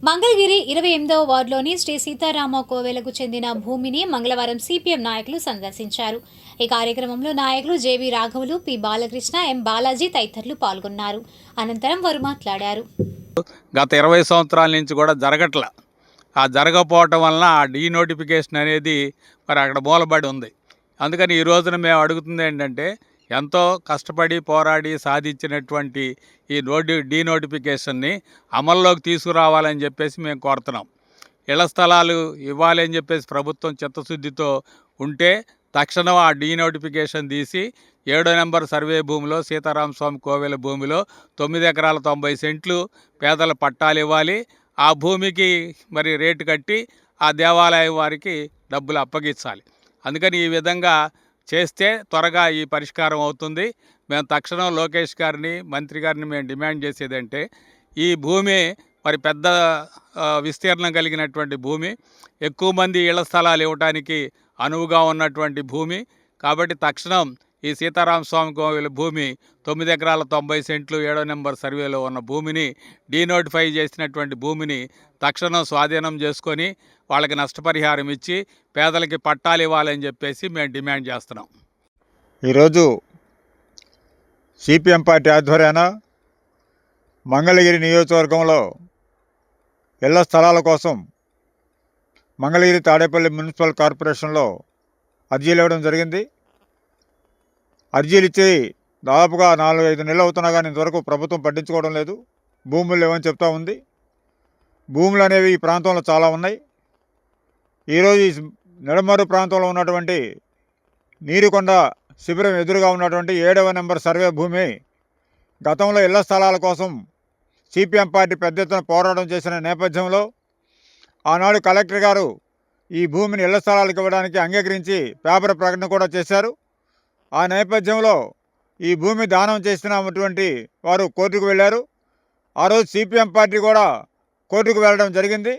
మంగళగిరి 28వ వార్డులోని శ్రీ సీతారామ కోవెలకు చెందిన భూమిని మంగళవారం సిపిఎం నాయకులు సందర్శించారు. ఈ కార్యక్రమంలో నాయకులు జేవి రాఘవులు, పి బాలకృష్ణ, ఎం బాలాజీ తదితరులు పాల్గొన్నారు. అనంతరం వారు మాట్లాడారు. గత 20 సంవత్సరాల నుంచి కూడా జరగట్ల. ఆ జరగకపోవటం వలన ఆ డీనోటిఫికేషన్ అనేది మరి అక్కడ మూలబడి ఉంది. అందుకని ఈ రోజున మేము అడుగుతుంది ఏంటంటే, ఎంతో కష్టపడి పోరాడి సాధించినటువంటి ఈ డీనోటిఫికేషన్ని అమల్లోకి తీసుకురావాలని చెప్పేసి మేము కోరుతున్నాం. ఇళ్ల స్థలాలు ఇవ్వాలి అని చెప్పేసి ప్రభుత్వం చిత్తశుద్ధితో ఉంటే తక్షణం ఆ డీనోటిఫికేషన్ తీసి 7వ నెంబర్ సర్వే భూమిలో సీతారామ స్వామి కోవెల భూమిలో 9 ఎకరాల 90 సెంట్లు పేదల పట్టాలు ఇవ్వాలి. ఆ భూమికి మరి రేటు కట్టి ఆ దేవాలయం వారికి డబ్బులు అప్పగించాలి. అందుకని ఈ విధంగా చేస్తే త్వరగా ఈ పరిష్కారం అవుతుంది. మేము తక్షణం లోకేష్ గారిని, మంత్రి గారిని మేము డిమాండ్ చేసేదంటే, ఈ భూమి మరి పెద్ద విస్తీర్ణం కలిగినటువంటి భూమి, ఎక్కువ మంది ఇళ్ల స్థలాలు ఇవ్వడానికి అనువుగా ఉన్నటువంటి భూమి. కాబట్టి తక్షణం ఈ సీతారామ స్వామి కోవెల భూమి 9 ఎకరాల 90 సెంట్లు 7వ నెంబర్ సర్వేలో ఉన్న భూమిని, డీనోటిఫై చేసినటువంటి భూమిని తక్షణం స్వాధీనం చేసుకొని వాళ్ళకి నష్టపరిహారం ఇచ్చి పేదలకి పట్టాలు ఇవ్వాలని చెప్పేసి మేము డిమాండ్ చేస్తున్నాం. ఈరోజు సిపిఎం పార్టీ ఆధ్వర్యాన మంగళగిరి నియోజకవర్గంలో ఇళ్ల స్థలాల కోసం మంగళగిరి తాడేపల్లి మున్సిపల్ కార్పొరేషన్లో అర్జీలు ఇవ్వడం జరిగింది. అర్జీలు ఇచ్చి దాదాపుగా 4-5 నెలలు అవుతున్నా కానీ ఇంతవరకు ప్రభుత్వం పట్టించుకోవడం లేదు. భూములు లేవని చెప్తా ఉంది. భూములు అనేవి ఈ ప్రాంతంలో చాలా ఉన్నాయి. ఈరోజు ఈ నిడమర్రు ప్రాంతంలో ఉన్నటువంటి నీరుకొండ శిబిరం ఎదురుగా ఉన్నటువంటి 7వ నెంబర్ సర్వే భూమి గతంలో ఇళ్ల స్థలాల కోసం సిపిఎం పార్టీ పెద్ద ఎత్తున పోరాటం చేసిన నేపథ్యంలో ఆనాడు కలెక్టర్ గారు ఈ భూమిని ఇళ్ల స్థలాలకు ఇవ్వడానికి అంగీకరించి పేపర్ ప్రకటన కూడా చేశారు. ఆ నేపథ్యంలో ఈ భూమి దానం చేసినటువంటి వారు కోర్టుకు వెళ్ళారు. ఆ రోజు సిపిఎం పార్టీ కూడా కోర్టుకు వెళ్ళడం జరిగింది.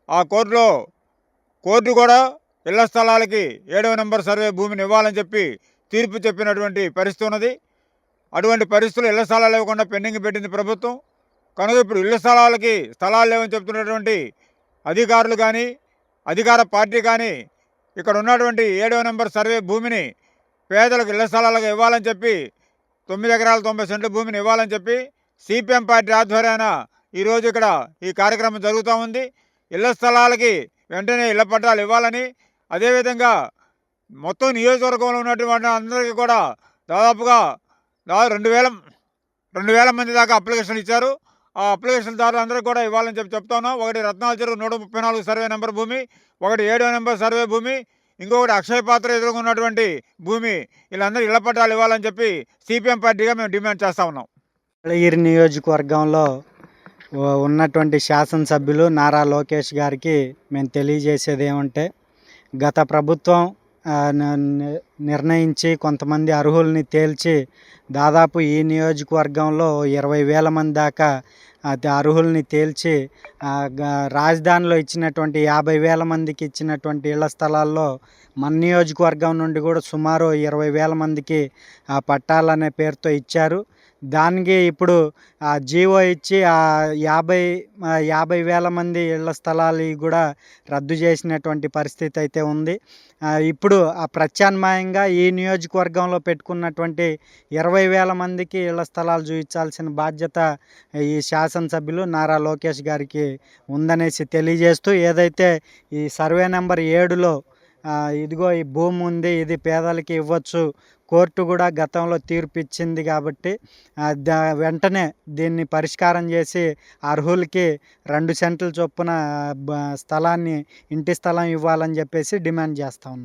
ఆ కోర్టు కూడా ఇళ్ల స్థలాలకి 7వ నెంబర్ సర్వే భూమిని ఇవ్వాలని చెప్పి తీర్పు చెప్పినటువంటి పరిస్థితి ఉన్నది. అటువంటి పరిస్థితులు ఇళ్ల స్థలాలు ఇవ్వకుండా పెండింగ్ పెట్టింది ప్రభుత్వం. కనుక ఇప్పుడు ఇళ్ల స్థలాలకి స్థలాలు లేవని చెప్తున్నటువంటి అధికారులు కానీ, అధికార పార్టీ కానీ ఇక్కడ ఉన్నటువంటి 7వ నెంబర్ సర్వే భూమిని పేదలకు ఇళ్ల స్థలాలకు ఇవ్వాలని చెప్పి 9 ఎకరాల 90 సెంట్ల భూమిని ఇవ్వాలని చెప్పి సిపిఎం పార్టీ ఆధ్వర్యాన ఈరోజు ఇక్కడ ఈ కార్యక్రమం జరుగుతూ ఉంది. ఇళ్ల స్థలాలకి వెంటనే ఇళ్ల పట్టాలు ఇవ్వాలని, అదేవిధంగా మొత్తం నియోజకవర్గంలో ఉన్నటువంటి అందరికీ కూడా దాదాపుగా 2,000 మంది దాకా అప్లికేషన్లు ఇచ్చారు. ఆ అప్లికేషన్ దారులు అందరికీ కూడా ఇవ్వాలని చెప్తా ఉన్నాం. ఒకటి రత్నాల చెరువు 134 సర్వే నెంబర్ భూమి, ఒకటి 7వ నెంబర్ సర్వే భూమి, ఇంకొకటి అక్షయ పాత్ర ఎదురుగా ఉన్నటువంటి భూమి, వీళ్ళందరూ ఇళ్ల పట్టాలు ఇవ్వాలని చెప్పి సిపిఎం పార్టీగా మేము డిమాండ్ చేస్తూ ఉన్నాం. మంగళగిరి నియోజకవర్గంలో ఉన్నటువంటి శాసనసభ్యులు నారా లోకేష్ గారికి మేము తెలియజేసేది ఏమంటే, గత ప్రభుత్వం నిర్ణయించి కొంతమంది అర్హుల్ని తేల్చి దాదాపు ఈ నియోజకవర్గంలో 20,000 మంది దాకా అర్హుల్ని తేల్చి రాజధానిలో ఇచ్చినటువంటి 50,000 మందికి ఇచ్చినటువంటి ఇళ్ల స్థలాల్లో మన నియోజకవర్గం నుండి కూడా సుమారు 20,000 మందికి పట్టాలనే పేరుతో ఇచ్చారు. దానికి ఇప్పుడు జీవో ఇచ్చి 50,000 మంది ఇళ్ల స్థలాలు కూడా రద్దు చేసినటువంటి పరిస్థితి అయితే ఉంది. ఇప్పుడు ప్రత్యామ్నాయంగా ఈ నియోజకవర్గంలో పెట్టుకున్నటువంటి 20,000 మందికి ఇళ్ల స్థలాలు చూపించాల్సిన బాధ్యత ఈ శాసనసభ్యులు నారా లోకేష్ గారికి ఉందనేసి తెలియజేస్తూ, ఏదైతే ఈ సర్వే నెంబర్ 7లో ఇదిగో ఈ భూమి ఉంది, ఇది పేదలకి ఇవ్వచ్చు, కోర్టు కూడా గతంలో తీర్పు ఇచ్చింది కాబట్టి వెంటనే దీన్ని పరిష్కారం చేసి అర్హులకి 2 సెంట్ల చొప్పున ఇంటి స్థలం ఇవ్వాలని చెప్పేసి డిమాండ్ చేస్తా ఉన్నాం.